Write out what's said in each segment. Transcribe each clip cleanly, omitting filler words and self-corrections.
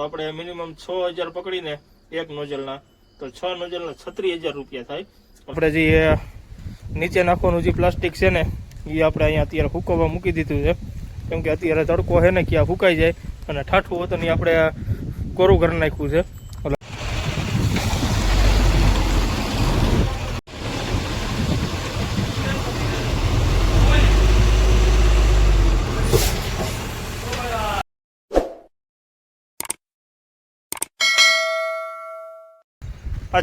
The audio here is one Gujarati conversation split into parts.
આપણે મિનિમમ 6000 પકડીને એક નોઝલના તો 6 નોઝલના 36,000 રૂપિયા થાય. આપણે જે નીચે નાખવાનું જે પ્લાસ્ટિક છે ને એ આપણે અહીંયા અત્યારે સૂકવવા મૂકી દીધું છે, કેમ કે અત્યારે તડકો છે ને ક્યાં ફૂંકાઈ જાય અને ઠાઠું હતું ને આપણે કોરું કરી નાખ્યું છે.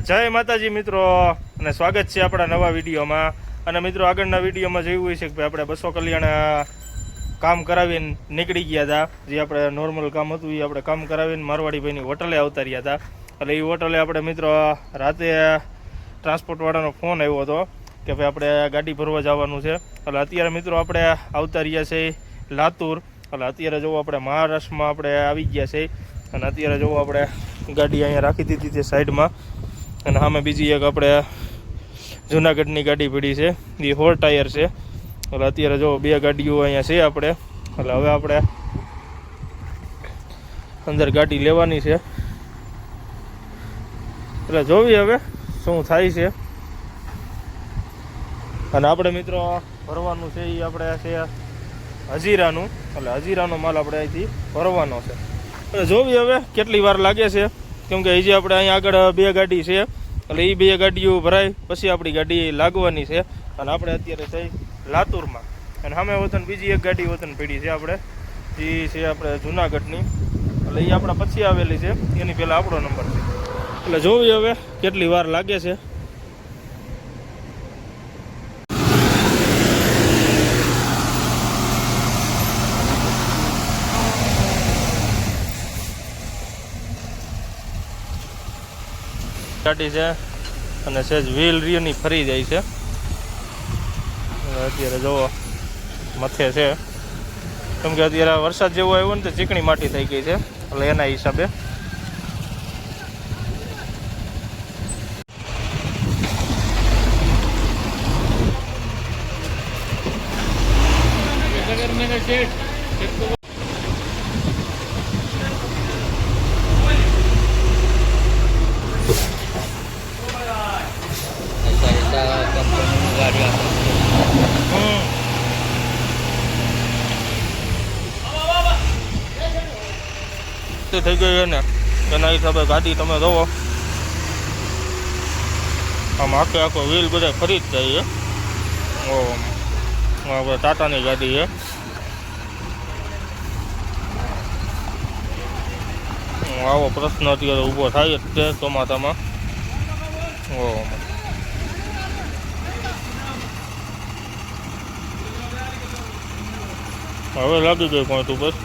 જય માતાજી મિત્રો, અને સ્વાગત છે આપણા નવા વિડીયોમાં. અને મિત્રો આગળના વિડીયોમાં જોયું હોય છે કે ભાઈ આપણે 200 કલ્યાણ કામ કરાવીને નીકળી ગયા હતા. જે આપણે નોર્મલ કામ હતું એ આપણે કામ કરાવીને મારવાડીભાઈની હોટલે આવતા રહ્યા હતા. એટલે એ હોટલે આપણે મિત્રો રાતે ટ્રાન્સપોર્ટવાળાનો ફોન આવ્યો હતો કે ભાઈ આપણે ગાડી ભરવા જવાનું છે. એટલે અત્યારે મિત્રો આપણે આવતા રહ્યા છે લાતુર. એટલે અત્યારે જોવો આપણે મહારાષ્ટ્રમાં આપણે આવી ગયા છે. અને અત્યારે જોવો આપણે ગાડી અહીંયા રાખી દીધી છે સાઈડમાં. અને સામે બીજી એક આપણે જુનાગઢની ગાડી પડી છે, એ 4 ટાયર છે. એટલે અત્યારે જો 2 ગાડીઓ અહીંયા છે આપણે. એટલે હવે આપણે અંદર ગાડી લેવાની છે, એટલે જોવી હવે શું થાય છે. અને આપણે મિત્રો ભરવાનું છે એ આપણે છે હજીરાનું. એટલે હજીરાનો માલ આપણે અહીંથી ભરવાનો છે. એટલે જોવી હવે કેટલી વાર લાગે છે, કેમ કે હજી આપણે અહીંયા આગળ 2 ગાડી છે. એટલે એ 2 ગાડીઓ ભરાય પછી આપણી ગાડી લાગવાની છે. અને આપણે અત્યારે થઈ લાતુરમાં. અને સામે વતન બીજી એક ગાડી વતન પડી છે આપણે, જે છે આપણે જુનાગઢની. એટલે એ આપણા પછી આવેલી છે, એની પહેલાં આપણો નંબર છે. એટલે જોવી હવે કેટલી વાર લાગે છે. ગાડી છે અને સહેજ વ્હીલ રીની ફરી જાય છે. અત્યારે જોવો મથે છે, કેમ કે અત્યારે વરસાદ જેવો આવ્યો ને તો ચીકણી માટી થઈ ગઈ છે. એટલે એના હિસાબે થઈ ગઈ ને એના હિસાબે ગાડી તમે જોવો આમ આખો વ્હીલ બધા ફરી જ જાય છે. ટાટાની ગાડી છે. આવો પ્રશ્ન અત્યારે ઊભો થાય જ છે ચોમાસામાં. હવે લાગી ગઈ પણ તું બસ.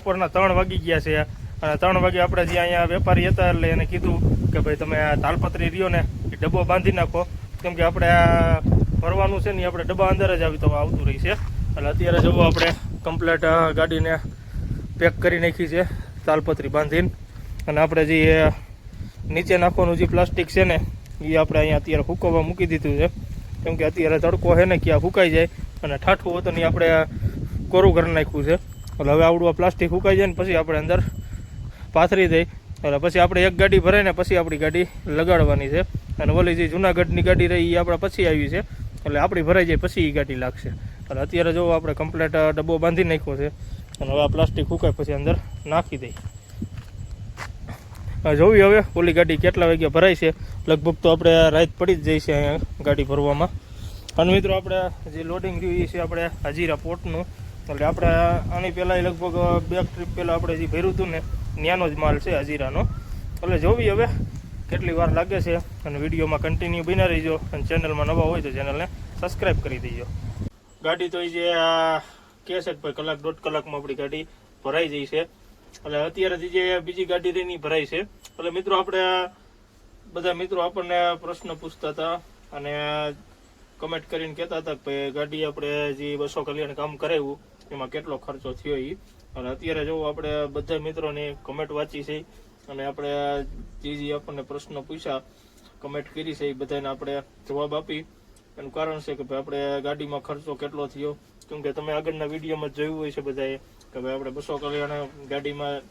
બપોરના 3 વાગી ગયા છે. અને 3 વાગે આપણે જે અહીંયા વેપારી હતા એટલે એને કીધું કે ભાઈ તમે આ તાલપત્રી રહ્યો ને એ ડબ્બો બાંધી નાખો, કેમ કે આપણે આ ભરવાનું છે ને આપણે ડબ્બા અંદર જ આવતું રહી છે. એટલે અત્યારે જુઓ આપણે કમ્પ્લેટ ગાડીને પેક કરી નાખી છે તાલપત્રી બાંધીને. અને આપણે જે નીચે નાખવાનું જે પ્લાસ્ટિક છે ને એ આપણે અહીંયા અત્યારે સૂકવવા મૂકી દીધું છે, કેમ કે અત્યારે તડકો છે ને ક્યાં ફૂંકાઈ જાય અને ઠાઠું હતું ને આપણે કોરું કરી નાખ્યું છે. એટલે હવે આવડું આ પ્લાસ્ટિક ફૂંકાઈ જાય ને પછી આપણે અંદર પાથરી દઈ. એટલે પછી આપણે એક ગાડી ભરાય ને પછી આપણી ગાડી લગાડવાની છે. અને ઓલી જે જુનાગઢની ગાડી રહી એ આપણે પછી આવી છે, એટલે આપણી ભરાઈ જાય પછી એ ગાડી લાગશે. એટલે અત્યારે જો આપણે કમ્પ્લેટ ડબ્બો બાંધી નાખ્યો છે. અને હવે આ પ્લાસ્ટિક ફૂંકાય પછી અંદર નાખી દઈ. જોવી હવે ઓલી ગાડી કેટલા વાગ્યા ભરાય છે. લગભગ તો આપણે રાત પડી જ જાય છે અહીંયા ગાડી ભરવામાં. અને મિત્રો આપણે જે લોડિંગ રહ્યું એ છે આપણે હજીરા પોર્ટનું. એટલે આપણે આની પહેલાં લગભગ 2 ટ્રીપ પહેલાં આપણે જે ભર્યું હતું ને ત્યાંનો જ માલ છે હજીરાનો. એટલે જોવી હવે કેટલી વાર લાગે છે. અને વિડીયોમાં કન્ટિન્યુ બન્યા રહીજો. અને ચેનલમાં નવા હોય તો ચેનલને સબસ્ક્રાઈબ કરી દેજો. ગાડી તો જે કહે છે કે ભાઈ 1-1.5 કલાકમાં આપણી ગાડી ભરાઈ જાય છે. એટલે અત્યારે જે બીજી ગાડી રહીને ભરાય છે. એટલે મિત્રો આપણે બધા મિત્રો આપણને પ્રશ્ન પૂછતા હતા અને કમેન્ટ કરીને કહેતા હતા કે ભાઈ ગાડી આપણે જે 200 કલ્યાણ કામ કરાવ્યું એમાં કેટલો ખર્ચો થયો એ. અને અત્યારે જો આપણે બધા મિત્રોની કમેન્ટ વાંચી છે અને આપણે જે આપણને પ્રશ્નો પૂછ્યા કમેન્ટ કરી છે એ બધાને આપણે જવાબ આપી. એનું કારણ છે કે ભાઈ આપણે ગાડીમાં ખર્ચો કેટલો થયો, કેમ કે તમે આગળના વિડીયોમાં જોયું હોય છે બધાએ કે ભાઈ આપણે 200 કલ્યાણ ગાડીમાં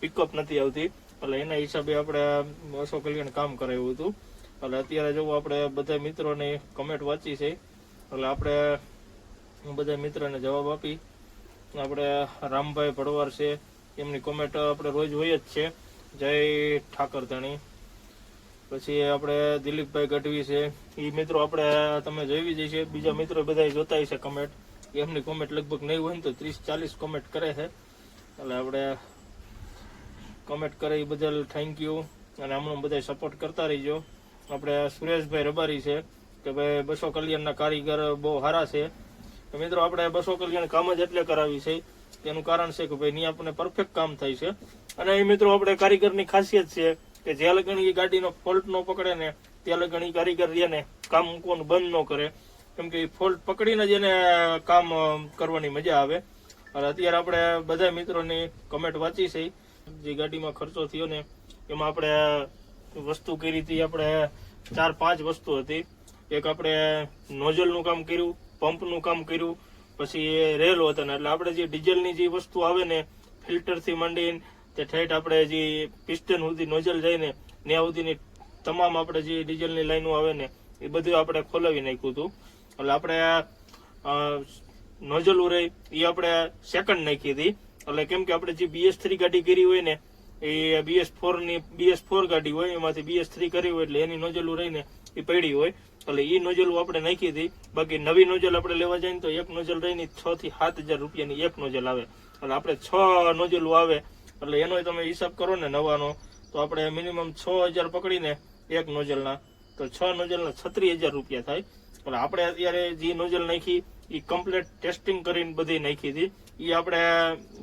પિકઅપ નથી આવતી, એટલે એના હિસાબે આપણે 200 કલ્યાણ કામ કરાવ્યું હતું. એટલે અત્યારે જો આપણે બધા મિત્રોની કમેન્ટ વાંચી છે એટલે આપણે બધા મિત્રોને જવાબ આપી. આપણે રામભાઈ ભડવાર છે એમની કોમેન્ટ આપણે રોજ હોય જ છે, જય ઠાકરધાણી. પછી આપણે દિલીપભાઈ ગઢવી છે એ મિત્રો આપણે તમે જોઈ જ છે, બીજા મિત્રો બધા જોતા છે કમેન્ટ, એમની કોમેન્ટ લગભગ નહીં હોય ને તો 30-40 કોમેન્ટ કરે છે. એટલે આપણે કોમેન્ટ કરે એ બદલ થેન્ક યુ અને હમણાં બધા સપોર્ટ કરતા રહીજો. આપણે સુરેશભાઈ રબારી છે કે ભાઈ 200 કલ્યાણના કારીગર બહુ સારા છે. તો મિત્રો આપણે 200 કલ્યાણ કામ જ એટલે કરાવી છે, તેનું કારણ છે કે ભાઈ ની આપણને પરફેક્ટ કામ થાય છે. અને એ મિત્રો આપણે કારીગરની ખાસિયત છે કે જ્યાં લગન એ ગાડીનો ફોલ્ટ ન પકડે ને ત્યાં લગન એ કારીગર ને કામ મૂકવાનું બંધ ન કરે, કેમ કે ફોલ્ટ પકડીને જ એને કામ કરવાની મજા આવે. અને અત્યારે આપણે બધા મિત્રોની કમેન્ટ વાંચી છે. જે ગાડીમાં ખર્ચો થયો ને એમાં આપણે વસ્તુ કરી હતી, આપણે 4-5 વસ્તુ હતી. એક આપણે નોઝલનું કામ કર્યું, પંપનું કામ કર્યું, પછી રેલ હતા ને એટલે આપણે જે ડીઝલની જે વસ્તુ આવે ને ફિલ્ટરથી માંડીને તે ઠેઠ આપણે જે પિસ્ટન સુધી નોઝલ જઈને ત્યાં સુધીની તમામ આપણે જે ડીઝલની લાઈનો આવે ને એ બધું આપણે ખોલાવી નાખ્યું હતું. એટલે આપણે નોઝલ રહી એ આપણે સેકન્ડ નાખી હતી. એટલે કેમ કે આપણે જે BS3 ગાડી કરી હોય ને એ BS4 ગાડી હોય એમાંથી BS3 કરી હોય એટલે એની નોઝલ રહીને એ પડી હોય, એટલે એ નોઝલ આપણે નાખી હતી. બાકી નવી નોઝલ આપણે લેવા જાય ને તો એક નોઝલ રહીને 6 થી 7 હજાર રૂપિયાની એક નોઝલ આવે. એટલે આપણે 6 નોઝલો આવે એટલે એનો તમે હિસાબ કરો ને નવાનો, તો આપણે મિનિમમ 6000 પકડીને એક નોઝલના, તો 6 નોઝલના 36000 રૂપિયા થાય. એટલે આપણે અત્યારે જે નોઝલ નાખી એ કમ્પ્લીટ ટેસ્ટિંગ કરીને બધી નાખી હતી. એ આપણે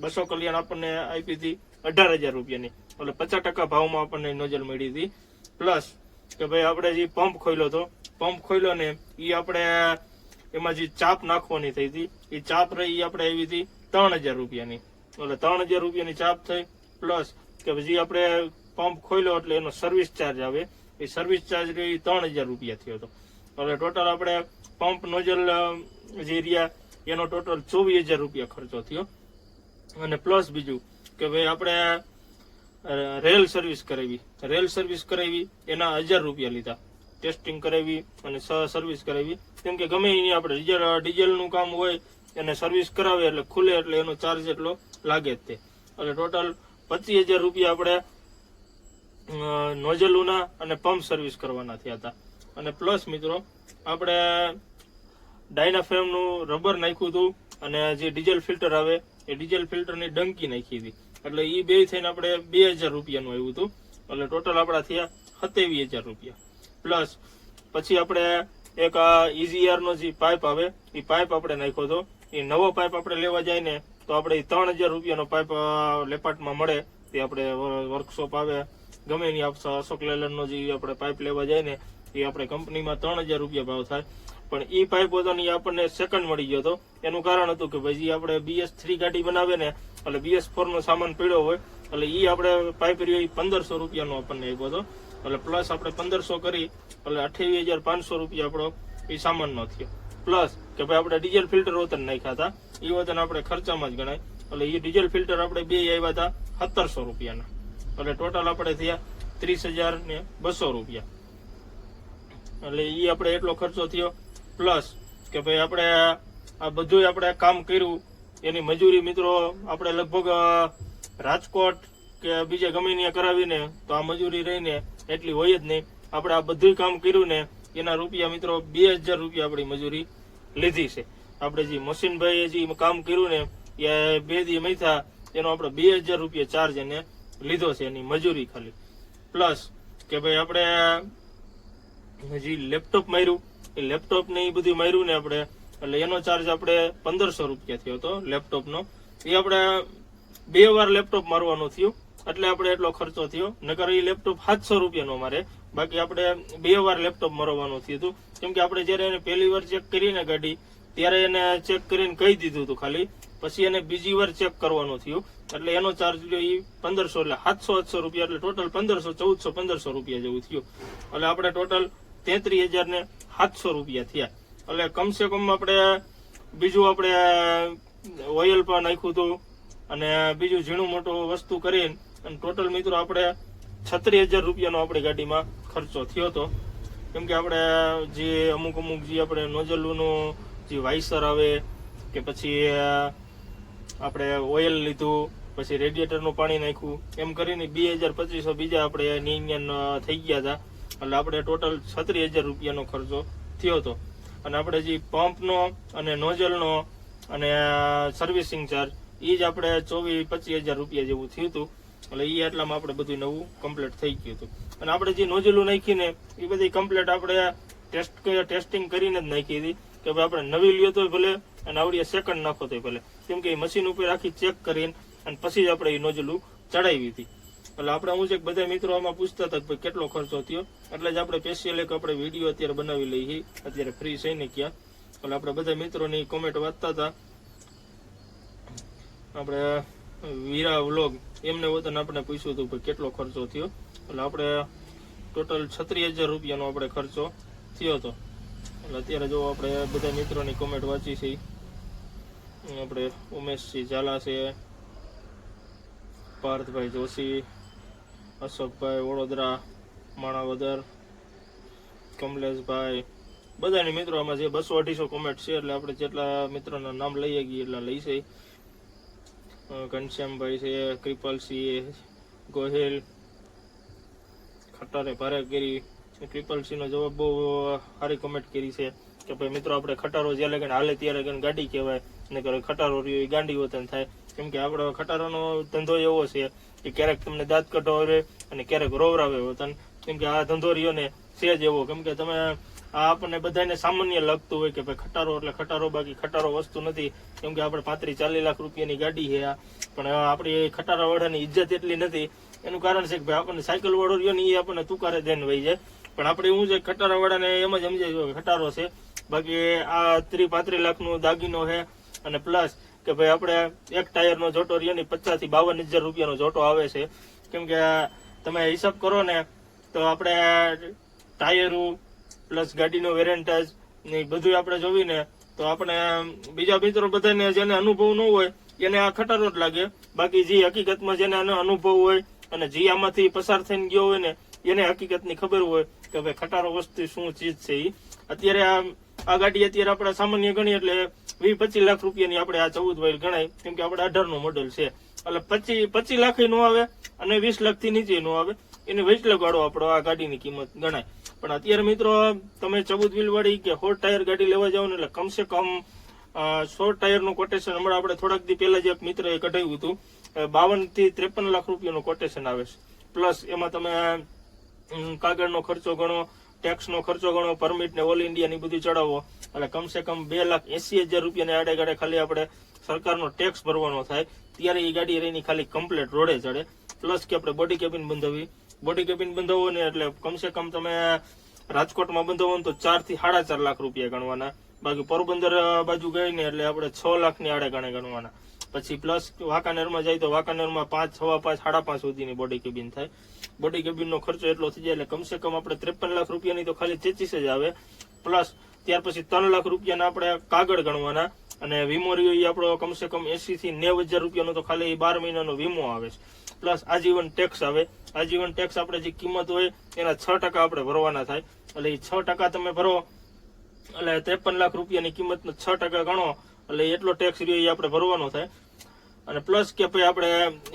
200 કલ્યાણ આપણને આપી હતી 18000 રૂપિયાની, એટલે 50% ભાવમાં આપણને નોઝલ મળી હતી. પ્લસ કે ભાઈ આપણે જે પંપ ખોલ્યો હતો, પંપ ખોલ્યો ને એ આપણે એમાં જે ચાપ નાખવાની થઈ હતી એ ચાપ રહી આપણે આવી હતી 3000 રૂપિયાની, એટલે 3000 રૂપિયાની ચાપ થઈ. પ્લસ કે જે આપણે પંપ ખોલ્યો એટલે એનો સર્વિસ ચાર્જ આવે, એ સર્વિસ ચાર્જ રહી 3000 રૂપિયા થયો હતો. એટલે ટોટલ આપણે પંપ નોઝલ જે રહ્યા એનો ટોટલ 24000 રૂપિયા ખર્ચો થયો. અને પ્લસ બીજું કે ભાઈ આપણે રેલ સર્વિસ કરાવી એના 1000 રૂપિયા લીધા, ટેસ્ટિંગ કરાવી અને સર્વિસ કરાવી. કેમ કે ગમે એની આપણે ડીઝલનું કામ હોય એને સર્વિસ કરાવે એટલે ખુલે એટલે એનો ચાર્જ એટલો લાગે જ તે. એટલે ટોટલ 25000 રૂપિયા આપણે નોઝલોના અને પંપ સર્વિસ કરવાના થયા હતા. અને પ્લસ મિત્રો આપણે ડાયનાફ્રેમનું રબર નાખ્યું હતું અને જે ડીઝલ ફિલ્ટર આવે એ ડીઝલ ફિલ્ટરની ડંકી નાખી હતી, એટલે એ બે થઈને આપણે 2000 રૂપિયાનું આવ્યું હતું. એટલે ટોટલ આપણા થયા 27000 રૂપિયા. પ્લસ પછી આપણે એક EGR નો જે પાઇપ આવે એ પાઇપ આપણે નાખ્યો હતો. એ નવો પાઇપ આપણે લેવા જાય ને તો આપણે 3000 રૂપિયાનો પાઇપ લેપાટમાં મળે, તે આપણે વર્કશોપ આવે ગમે એની અશોક લેલનનો જે આપણે પાઇપ લેવા જાય ને એ આપણે કંપનીમાં 3000 રૂપિયા ભાવ થાય. પણ એ પાઇપ હતો ને આપણને સેકન્ડ મળી ગયો હતો. એનું કારણ હતું કે ભાઈ જે આપણે BS3 ગાડી બનાવે ને એટલે BS4 નો સામાન પડ્યો હોય એટલે એ આપણે પાઇપ રહ્યો એ 1500 રૂપિયાનો આપણને આપ્યો હતો. એટલે પ્લસ આપણે 1500 કરી એટલે 28500 રૂપિયા આપણો એ સામાનનો થયો. પ્લસ કે ભાઈ આપણે ડીઝલ ફિલ્ટર વતન નાખ્યા હતા, એ વતન આપણે ખર્ચામાં જ ગણાય. એટલે એ ડીઝલ ફિલ્ટર આપણે બે આવ્યા હતા 1700 રૂપિયાના. એટલે ટોટલ આપણે થયા 30200 રૂપિયા. એટલે એ આપણે એટલો ખર્ચો થયો. પ્લસ કે ભાઈ આપણે આ બધું આપણે કામ કર્યું એની મજૂરી મિત્રો આપણે લગભગ રાજકોટ કે બીજે ગમે ત્યાં કરાવીને તો આ મજૂરી રહીને એટલી હોય જ નહીં. આપણે આ બધું કામ કર્યું ને એના રૂપિયા મિત્રો 2000 રૂપિયા આપણી મજૂરી લીધી છે. આપણે જે મશીનભાઈએ જે કામ કર્યું ને એ 2 દી મથા એનો આપણે 2000 રૂપિયા ચાર્જ એને લીધો છે એની મજૂરી ખાલી. પ્લસ કે ભાઈ આપણે જે લેપટોપ માર્યું એ લેપટોપ ને એ બધું માર્યું ને આપણે એટલે એનો ચાર્જ આપણે 1500 રૂપિયા થયો હતો લેપટોપનો. એ આપણે 2 વાર લેપટોપ મારવાનું થયું એટલે આપણે એટલો ખર્ચો થયો. નકર એ લેપટોપ 700 રૂપિયાનો મારે બાકી આપણે 2 વાર લેપટોપ મરવાનું થયું હતું. કેમ કે આપણે જયારે એને પહેલી વાર ચેક કરીને ગાડી ત્યારે એને ચેક કરીને કહી દીધું હતું ખાલી, પછી એને બીજી વાર ચેક કરવાનું થયું એટલે એનો ચાર્જ લ્યો એ 1500 એટલે 700 રૂપિયા, એટલે ટોટલ 1500 1400 રૂપિયા જેવું થયું. એટલે આપણે ટોટલ 33,700 રૂપિયા થયા. એટલે કમસે કમ આપણે બીજું આપણે ઓઇલ પણ નાખ્યું હતું અને બીજું ઝીણું મોટું વસ્તુ કરીને અને ટોટલ મિત્રો આપણે 36,000 રૂપિયાનો આપણી ગાડીમાં ખર્ચો થયો હતો. કેમ કે આપણે જે અમુક જે આપણે નોઝલનું જે વાઇસર આવે કે પછી આપણે ઓઇલ લીધું, પછી રેડિયેટરનું પાણી નાખ્યું, એમ કરીને 2,000-2500 બીજા આપણે ઇન્ડિયન થઈ ગયા હતા. એટલે આપણે ટોટલ 36,000 રૂપિયાનો ખર્ચો થયો હતો. અને આપણે જે પંપનો અને નોઝલનો અને સર્વિસિંગ ચાર્જ એ જ આપણે 24-25,000 રૂપિયા જેવું થયું હતું. એટલે એ આટલામાં આપણે બધું નવું કમ્પ્લીટ થઈ ગયું હતું. અને આપણે જે નોઝલું નાખીને એ બધી કમ્પ્લીટ આપણે ટેસ્ટિંગ કરીને જ નાખી હતી કે ભાઈ આપણે નવી લ્યો તો ભલે અને આવડી સેકન્ડ નાખો તો ભલે, કેમ કે એ મશીન ઉપર આખી ચેક કરીને અને પછી જ આપણે એ નોઝલું ચડાવી હતી. એટલે આપણે હું છે બધા મિત્રો આમાં પૂછતા હતા કે ભાઈ કેટલો ખર્ચો થયો, એટલે જ આપણે સ્પેશિયલ એક આપણે વિડીયો અત્યારે બનાવી લઈએ, અત્યારે ફ્રી છે ને ક્યાં. એટલે આપણે બધા મિત્રોની કોમેન્ટ વાંચતા હતા. આપણે વીરા વ્લોગ એમને વતન આપણે પૂછ્યું હતું કે કેટલો ખર્ચો થયો. એટલે આપણે ટોટલ 36,000 રૂપિયાનો આપણે ખર્ચો થયો હતો. એટલે અત્યારે જો આપણે બધા મિત્રોની કોમેન્ટ વાંચી છે. આપણે ઉમેશસિંહ ઝાલા છે, પાર્થભાઈ જોશી, અશોકભાઈ વડોદરા, માણાવદર, કમલેશભાઈ, બધાની મિત્રો આમાં જે 200-250 કોમેન્ટ છે. એટલે આપણે જેટલા મિત્રોના નામ લઈએ ગઈએ એટલા લઈશે. ઘનશ્યામભાઈ છે, કૃપાલસિંહ ગોહિલ, ખટારે ભારે કરી. કૃપાલસિંહ નો જવાબ બહુ સારી કોમેન્ટ કરી છે કે ભાઈ મિત્રો આપણે ખટારો જ્યારે લગન હાલે ત્યારે લગન ગાડી કહેવાય, ને ખટારો રહ્યો એ ગાંડી વતન થાય. કેમ કે આપણો ખટારાનો ધંધો એવો છે કે ક્યારેક તમને દાંત કઢાવે અને ક્યારેક રોવરાવે વતન. કેમ કે આ ધંધો રહ્યો ને છે જ એવો. કેમ કે તમે આ આપણને બધાને સામાન્ય લાગતું હોય કે ભાઈ ખટારો એટલે ખટારો, બાકી ખટારો વસ્તુ નથી. કેમ કે આપણે 35-40 લાખ રૂપિયાની ગાડી છે આ, પણ આપણી ખટારા વાળાની ઇજ્જત એટલી નથી. એનું કારણ છે કે ભાઈ આપણને સાયકલ વાળો રહ્યો ને એ આપણને તુકારે દઈને વહી જાય, પણ આપણે એવું છે ખટારા વાળાને એમ જ સમજાય ખટારો છે. બાકી આ 30-35 લાખનો દાગીનો છે. અને પ્લસ કે ભાઈ આપણે એક ટાયરનો જોટો રહ્યો ને 25,000-52,000 રૂપિયાનો જોટો આવે છે. કેમ કે તમે હિસાબ કરો ને તો આપણે ટાયરું પ્લસ ગાડીનો વેરેન્ટેજ ને બધું આપણે જોઈને તો આપણે બીજા મિત્રો બધાને જેને અનુભવ ન હોય એને આ ખટારો જ લાગે. બાકી જે હકીકતમાં જેને આનો અનુભવ હોય અને જે આમાંથી પસાર થઈને ગયો હોય ને એને હકીકતની ખબર હોય કે ભાઈ ખટારો વસ્તુ શું ચીજ છે. એ અત્યારે આ ગાડી અત્યારે આપણે સામાન્ય ગણીએ એટલે 20-25 લાખ રૂપિયાની આપણે આ 14 વાયર ગણાય. કેમ કે આપણે 18 નું મોડેલ છે. એટલે 25 લાખ નો આવે અને 20 લાખ થી નીચે નો આવે, એને વચલે ગાડો આપણો આ ગાડીની કિંમત ગણાય. પણ અત્યારે મિત્રો તમે 14 વ્હીલ વાળી કે 4 ટાયર ગાડી લેવા જાવ ને એટલે કમસે કમ 100 ટાયરનું કોટેશન હમણાં આપણે થોડાક દી પહેલા જે એક મિત્રએ કઢાવ્યું હતું 52-53 લાખ રૂપિયાનું કોટેશન આવે છે. પ્લસ એમાં તમે કાગળનો ખર્ચો ગણો, ટેક્સનો ખર્ચો ગણો, પરમિટ ને ઓલ ઇન્ડિયા ની બધું ચડાવો એટલે કમસે કમ 2,80,000 રૂપિયાને આડે ગાડે ખાલી આપણે સરકારનો ટેક્સ ભરવાનો થાય ત્યારે એ ગાડી રહીને ખાલી કમ્પ્લેટ રોડે ચડે. પ્લસ કે આપણે બોડી કેબિન બંધાવી, બોડી કેબિન બંધાવો ને એટલે કમસે કમ તમે રાજકોટમાં બંધાવો તો 4-4.5 લાખ રૂપિયા ગણવાના. બાકી પોરબંદર બાજુ ગઈ ને એટલે આપણે 6 લાખની આડે ગાણે ગણવાના. પછી પ્લસ વાંકાનેરમાં જાય તો વાંકાનેરમાં 5, 5.5, 5.5 સુધીની બોડી કેબિન થાય. બોડી કેબિનનો ખર્ચો એટલો થઈ જાય એટલે કમસે કમ આપણે 53 લાખ રૂપિયાની તો ખાલી ચેચીસ જ આવે. પ્લસ ત્યાર પછી 3 લાખ રૂપિયાના આપણે કાગળ ગણવાના અને વીમો રહ્યો એ આપણો કમસે કમ 80,000-90,000 રૂપિયાનો તો ખાલી 12 મહિનાનો વીમો આવે છે. પ્લસ આજીવન ટેક્સ આવે. આજીવન ટેક્સ આપણે જે કિંમત હોય એના 6% આપણે ભરવાના થાય. એટલે એ 6% તમે ભરો એટલે 53 લાખ રૂપિયાની કિંમતનો 6% ગણો એટલે એટલો ટેક્સ રહ્યો એ આપણે ભરવાનો થાય. અને પ્લસ કે ભાઈ આપણે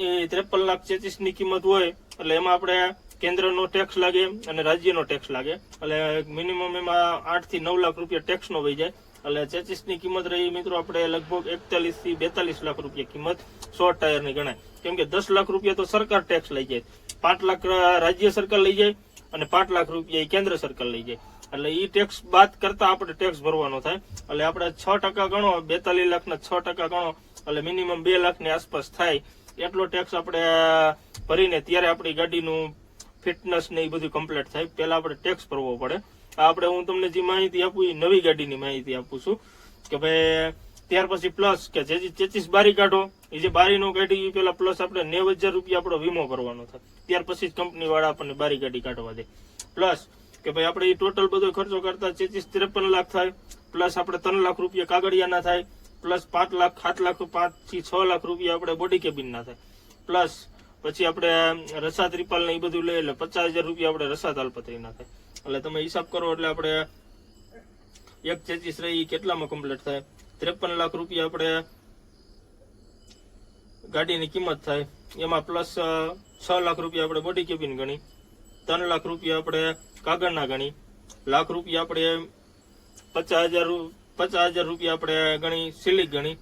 એ 53,25,000 કિંમત હોય એટલે એમાં આપણે કેન્દ્રનો ટેક્સ લાગે અને રાજ્યનો ટેક્સ લાગે. એટલે મિનિમમ એમાં 8-9 લાખ રૂપિયા ટેક્સનો વહી જાય. એટલે 25 કિંમત રહી મિત્રો આપણે લગભગ 41-42 લાખ રૂપિયા કિંમત 100 ટાયરની ગણાય. કેમ કે 10 લાખ રૂપિયા તો સરકાર ટેક્સ લઈ જાય, 5 લાખ રાજ્ય સરકાર લઈ જાય અને 5 લાખ રૂપિયા કેન્દ્ર સરકાર લઈ જાય. એટલે એ ટેક્સ બાદ કરતા આપણે ટેક્સ ભરવાનો થાય. એટલે આપણે 6% ગણો, 42 લાખના 6% ગણો એટલે મિનિમમ 2 લાખની આસપાસ થાય. એટલો ટેક્સ આપણે ભરીને ત્યારે આપણી ગાડીનું ફિટનેસ ને એ બધું કમ્પ્લીટ થાય. પહેલા આપણે ટેક્સ ભરવો પડે. આપણે હું તમને જે માહિતી આપું એ નવી ગાડીની માહિતી આપું છું કે ભાઈ ત્યાર પછી પ્લસ કે જે ચેચીસ બારી કાઢો એ જે બારીનો કાઢી એ પેલા પ્લસ આપણે 90,000 રૂપિયા આપણો વીમો ભરવાનો થાય. ત્યાર પછી જ કંપની વાળા આપણને બારી ગાડી કાઢવા દે. પ્લસ કે ભાઈ આપણે ટોટલ બધો ખર્ચો કરતા 53 લાખ થાય. પ્લસ આપણે 3 લાખ રૂપિયા કાગળિયાના થાય. પ્લસ 5 લાખ 7 લાખ 5 થી 6 લાખ રૂપિયા આપણે બોડી કેબિન ના થાય. પ્લસ પછી આપણે રસા ત્રિપાલ ને એ બધું લઈ એટલે 50,000 રૂપિયા આપણે રસા તાલપત્રી ના થાય. એટલે તમે હિસાબ કરો એટલે આપણે એક 25 રહી કેટલામાં કમ્પ્લીટ થાય? 53 લાખ રૂપિયા આપણે ગાડીની કિંમત થાય. એમાં પ્લસ 6 લાખ રૂપિયા આપણે બોડી કેબિન ગણી, 3 લાખ રૂપિયા આપણે કાગળના ગણી, લાખ રૂપિયા આપણે 50,000 રૂપિયા આપણે ગણી સિલિક ગણી,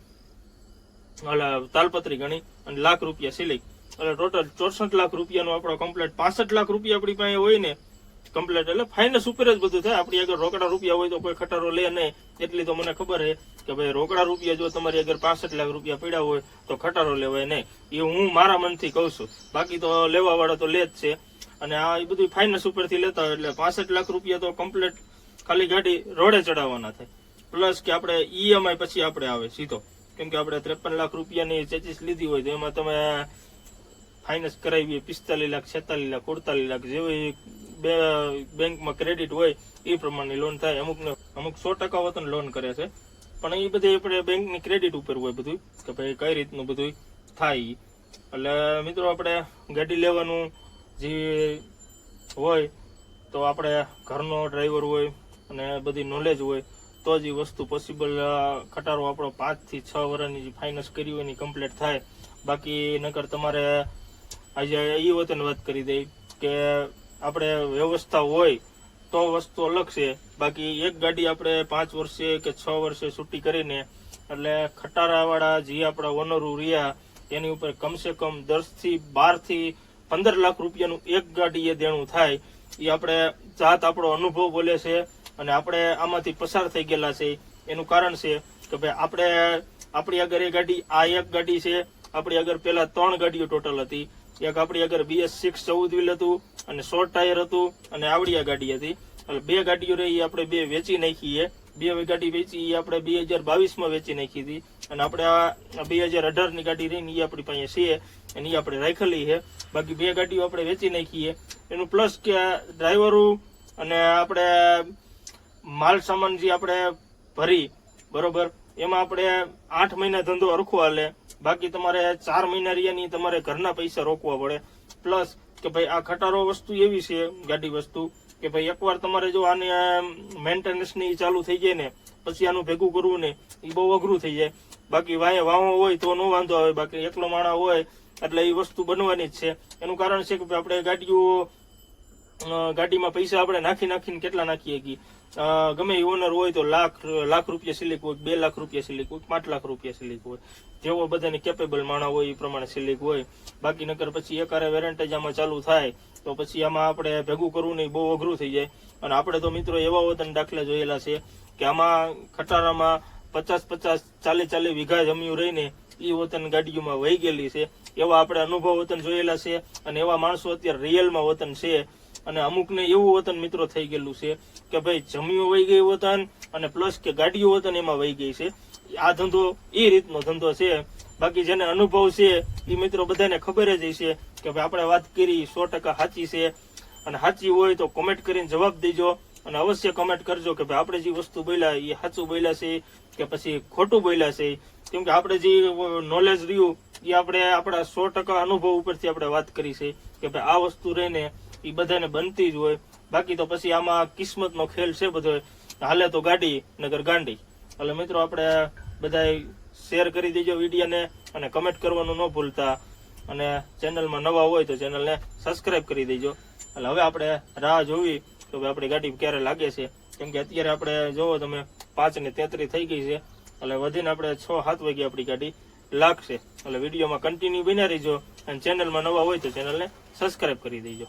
તાલપત્રી ગણી અને લાખ રૂપિયા સિલિક. એટલે ટોટલ 64 લાખ રૂપિયાનો આપણો કમ્પ્લીટ 65 લાખ રૂપિયા આપણી પાસે હોય ને કમ્પ્લીટ. એટલે ફાઇનાન્સ ઉપર જ બધું થાય. આપણી આગળ રોકડા રૂપિયા હોય તો કોઈ ખટારો લે નહીં. એટલી તો મને ખબર છે કે ભાઈ રોકડા રૂપિયા જો તમારી આગળ 65 લાખ રૂપિયા પડ્યા હોય તો ખટારો લેવાય નહીં. એ હું મારા મનથી કહું છું. બાકી તો લેવા વાળા તો લે જ છે. અને આ એ બધું ફાઇનાન્સ ઉપરથી લેતા હોય એટલે 65 લાખ રૂપિયા તો કમ્પ્લીટ ખાલી ગાડી રોડે ચડાવવાના થાય. પ્લસ કે આપણે ઈએમઆઈ પછી આપણે આવે સીધો. કેમ કે આપણે 53 લાખ રૂપિયાની ચેચીસ લીધી હોય તો એમાં તમે ફાઇનાન્સ કરાવીએ 45 લાખ 46 લાખ 48 લાખ જેવી બેંકમાં ક્રેડિટ હોય એ પ્રમાણની લોન થાય. અમુક 100% વતન લોન કરે છે પણ એ બધી આપણે બેંકની ક્રેડિટ ઉપર હોય બધું કે ભાઈ કઈ રીતનું બધું થાય. એટલે મિત્રો આપણે ગાડી લેવાનું જે હોય તો આપણે ઘરનો ડ્રાઈવર હોય અને બધી નોલેજ હોય તો જ એ વસ્તુ પોસિબલ. ખટારો આપણો 5 થી 6 વર્ષની જે ફાઇનાન્સ કરી હોય એની કમ્પ્લીટ થાય. બાકી નકર તમારે આજે એ વતન વાત કરી દઈ કે આપણે વ્યવસ્થા હોય તો વસ્તુ અલગ છે. બાકી એક ગાડી આપણે 5 વર્ષે કે 6 વર્ષે છૂટી કરીને એટલે ખટારા વાળા જે આપણા ઓનરો રહ્યા એની ઉપર કમસે કમ 10 થી 12 થી 15 લાખ રૂપિયાનું એક ગાડી એ દેણું થાય. એ આપણે જાત આપણો અનુભવ બોલે છે અને આપણે આમાંથી પસાર થઈ ગયેલા છે. એનું કારણ છે કે ભાઈ આપણે આપણી આગળ એ ગાડી આ એક ગાડી છે. આપણી આગળ પેલા 3 ગાડીઓ ટોટલ હતી. એક આપણી આગળ BS6 14 વ્હીલ હતું અને શોર્ટ ટાયર હતું અને આવડિયા ગાડી હતી. એટલે 2 ગાડીઓ રહી આપણે 2 વેચી નાખી છે. 2 ગાડી વેચી એ આપણે 2022માં વેચી નાખી હતી અને આપણે આ 2018 ની ગાડી રહી એ આપણી પાસે છે અને એ આપણે રાખેલી છે. બાકી 2 ગાડીઓ આપણે વેચી નાખી છે. એનું પ્લસ કે ડ્રાઈવરો અને આપણે માલ સામાન જે આપણે ભરી બરોબર એમાં આપણે 8 મહિના ધંધો હરખો હાલે. બાકી તમારે 4 મહિના રહ્યા તમારે ઘરના પૈસા રોકવા પડે. પ્લસ કે ભાઈ આ ખટારો વસ્તુ એવી છે ગાડી વસ્તુ કે ભાઈ એકવાર તમારે જો આને મેન્ટેનન્સ ની ચાલુ થઈ જાય ને પછી આનું ભેગું કરવું ને એ બહુ અઘરું થઈ જાય. બાકી વાહો હોય તો નો વાંધો આવે. બાકી એકલો માણસ હોય એટલે એ વસ્તુ બનવાની જ છે. એનું કારણ છે કે આપણે ગાડીમાં પૈસા આપણે નાખીને કેટલા નાખીએ કે ગમે એ ઓનર હોય તો લાખ રૂપિયા સિલિક હોય, 2 લાખ રૂપિયા સિલિક હોય, 5 લાખ રૂપિયા સિલિક હોય. જેવો બધાની કેપેબલ માણસ હોય એ પ્રમાણે સિલિક હોય. બાકી નકર પછી એકારે વેરંટેજ આમાં ચાલુ થાય તો પછી આમાં આપણે ભેગું કરવું નહીં બહુ અઘરું થઈ જાય. અને આપણે તો મિત્રો એવા વતન દાખલા જોયેલા છે કે આમાં ખટારામાં 50 40 વીઘા જમીન રહીને એ વતન ગાડીઓમાં વહી ગયેલી છે. એવા આપણે અનુભવ વતન જોયેલા છે અને એવા માણસો અત્યારે રિયલમાં વતન છે. અને અમુકને એવું વતન મિત્રો થઈ ગયેલું છે કે ભાઈ જમીઓ વહી ગઈ વતન અને પ્લસ કે ગાડીઓ વતન એમાં વહી ગઈ છે. આ ધંધો એ રીતનો ધંધો છે. બાકી જેને અનુભવ છે એ મિત્રો બધાને ખબર જ છે કે ભાઈ આપણે વાત કરી 100% સાચી છે. અને સાચી હોય તો કોમેન્ટ કરીને જવાબ દેજો અને અવશ્ય કોમેન્ટ કરજો કે ભાઈ આપણે જે વસ્તુ બોલ્યા એ સાચું બોલ્યા છે કે પછી ખોટું બોલ્યા છે. કેમ કે આપણે જે નોલેજ રહ્યું એ આપણે આપણા 100% અનુભવ ઉપરથી આપણે વાત કરી છે કે ભાઈ આ વસ્તુ રહીને એ બધાને બનતી જ હોય. બાકી તો પછી આમાં કિસ્મતનો ખેલ છે બધો. હાલે તો ગાડી નગર ગાંડી. એટલે મિત્રો આપણે બધા શેર કરી દેજો વિડીયોને અને કમેન્ટ કરવાનું ન ભૂલતા. અને ચેનલમાં નવા હોય તો ચેનલને સબસ્ક્રાઇબ કરી દેજો. એટલે હવે આપણે રાહ જોવી તો આપણી ગાડી ક્યારે લાગે છે. કેમ કે અત્યારે આપણે જોવો તમે 5:33 થઈ ગઈ છે. એટલે વધીને આપણે 6-7 વાગે આપણી ગાડી લાગશે. એટલે વિડીયોમાં કન્ટિન્યુ બન્યા રહીજો અને ચેનલમાં નવા હોય તો ચેનલને સબસ્ક્રાઇબ કરી દેજો.